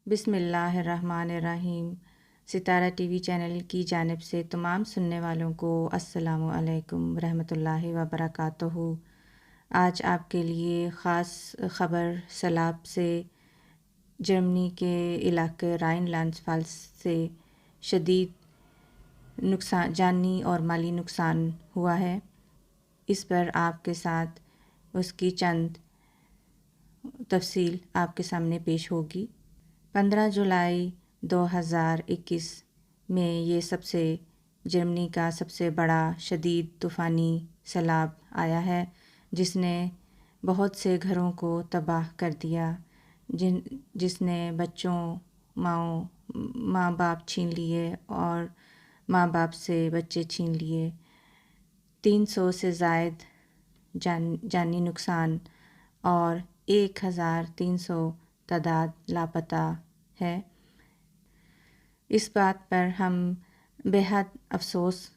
بسم اللہ الرحمن الرحیم۔ ستارہ ٹی وی چینل کی جانب سے تمام سننے والوں کو السلام علیکم ورحمۃ اللہ وبرکاتہ۔ آج آپ کے لیے خاص خبر سیلاب سے جرمنی کے علاقے رائن لینڈ فالز سے شدید نقصان، جانی اور مالی نقصان ہوا ہے۔ اس پر آپ کے ساتھ اس کی چند تفصیل آپ کے سامنے پیش ہوگی۔ 15 جولائی 2021 میں یہ جرمنی کا سب سے بڑا شدید طوفانی سیلاب آیا ہے، جس نے بہت سے گھروں کو تباہ کر دیا، جس نے بچوں، ماں باپ چھین لیے اور ماں باپ سے بچے چھین لیے۔ 300 سے زائد جانی نقصان اور 1300 تعداد لاپتہ ہے۔ اس بات پر ہم بے حد افسوس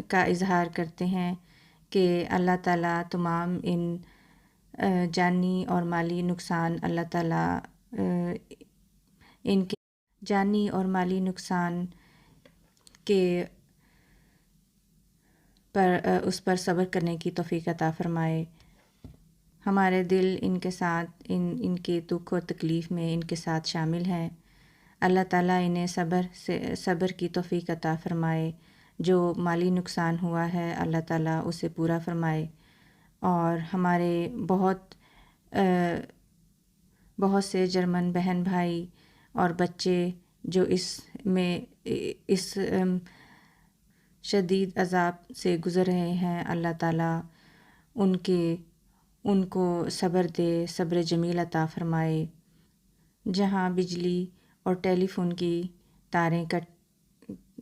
کا اظہار کرتے ہیں کہ اللہ تعالیٰ تمام ان جانی اور مالی نقصان ان کے جانی اور مالی نقصان کے اس پر صبر کرنے کی توفیق عطا فرمائے۔ ہمارے دل ان کے ساتھ ان کے دکھ اور تکلیف میں ان کے ساتھ شامل ہیں۔ اللہ تعالیٰ انہیں صبر کی توفیق عطا فرمائے۔ جو مالی نقصان ہوا ہے اللہ تعالیٰ اسے پورا فرمائے، اور ہمارے بہت سے جرمن بہن بھائی اور بچے جو اس شدید عذاب سے گزر رہے ہیں، اللہ تعالیٰ ان کو صبر دے، صبر جمیل عطا فرمائے۔ جہاں بجلی اور ٹیلی فون کی تاریں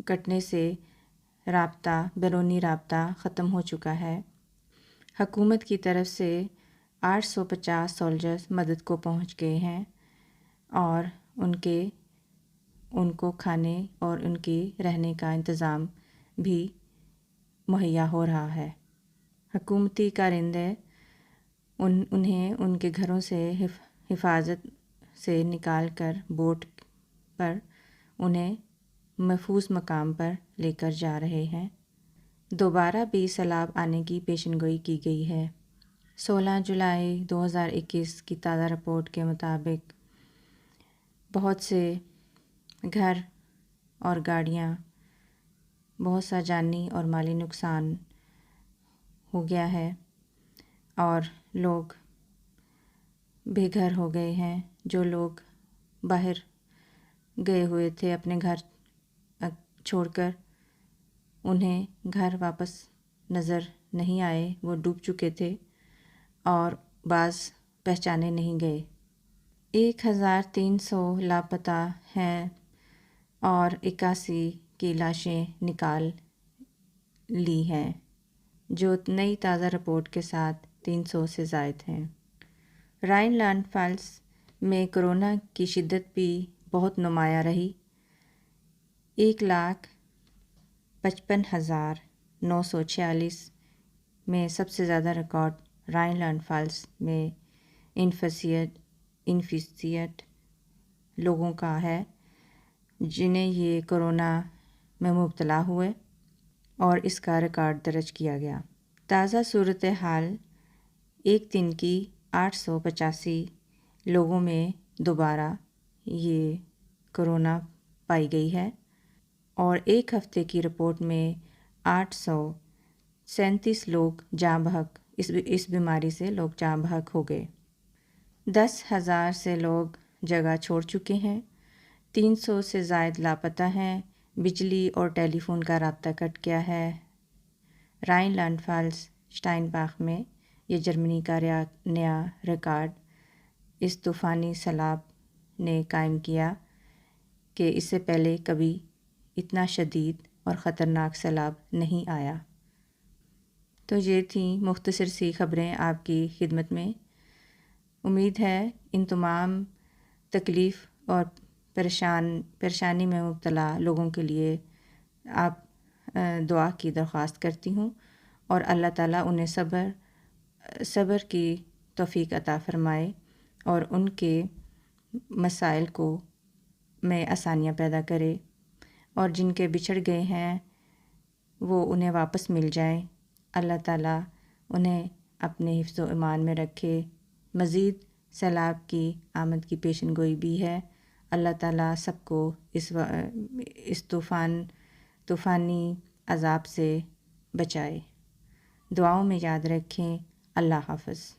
کٹنے سے بیرونی رابطہ ختم ہو چکا ہے، حکومت کی طرف سے 850 سولجرز مدد کو پہنچ گئے ہیں، اور ان کو کھانے اور ان کے رہنے کا انتظام بھی مہیا ہو رہا ہے۔ حکومتی کارندے انہیں ان کے گھروں سے حفاظت سے نکال کر بوٹ پر انہیں محفوظ مقام پر لے کر جا رہے ہیں۔ دوبارہ بھی سیلاب آنے کی پیشن گوئی کی گئی ہے۔ 16 جولائی 2021 کی تازہ رپورٹ کے مطابق بہت سے گھر اور گاڑیاں، بہت سا جانی اور مالی نقصان ہو گیا ہے، اور لوگ بے گھر ہو گئے ہیں۔ جو لوگ باہر گئے ہوئے تھے اپنے گھر چھوڑ کر، انہیں گھر واپس نظر نہیں آئے، وہ ڈوب چکے تھے اور بعض پہچانے نہیں گئے۔ 1300 لاپتہ ہیں اور 81 کی لاشیں نکال لی ہیں، جو نئی تازہ رپورٹ کے ساتھ 300 سے زائد ہیں۔ رائن لینڈ فالز میں کورونا کی شدت بھی بہت نمایاں رہی۔ 1,55,946 میں سب سے زیادہ ریکارڈ رائن لینڈ فالز میں انفیسیٹ لوگوں کا ہے، جنہیں یہ کورونا میں مبتلا ہوئے، اور اس کا ریکارڈ درج کیا گیا۔ تازہ صورتحال ایک دن کی 885 لوگوں میں دوبارہ یہ کورونا پائی گئی ہے، اور ایک ہفتے کی رپورٹ میں 837 لوگ اس بیماری سے جاں بحق ہو گئے۔ 10,000 سے لوگ جگہ چھوڑ چکے ہیں، 300 سے زائد لاپتہ ہیں، بجلی اور ٹیلی فون کا رابطہ کٹ گیا ہے۔ رائن لینڈ فالز شٹائنباخ میں یہ جرمنی کا نیا ریکارڈ اس طوفانی سیلاب نے قائم کیا کہ اس سے پہلے کبھی اتنا شدید اور خطرناک سیلاب نہیں آیا۔ تو یہ تھیں مختصر سی خبریں آپ کی خدمت میں۔ امید ہے ان تمام تکلیف اور پریشانی میں مبتلا لوگوں کے لیے آپ دعا کی درخواست کرتی ہوں، اور اللہ تعالیٰ انہیں صبر کی توفیق عطا فرمائے، اور ان کے مسائل کو میں آسانیاں پیدا کرے، اور جن کے بچھڑ گئے ہیں وہ انہیں واپس مل جائیں۔ اللہ تعالیٰ انہیں اپنے حفظ و امان میں رکھے۔ مزید سیلاب کی آمد کی پیشن گوئی بھی ہے۔ اللہ تعالیٰ سب کو اس طوفانی عذاب سے بچائے۔ دعاؤں میں یاد رکھیں۔ اللہ حافظ۔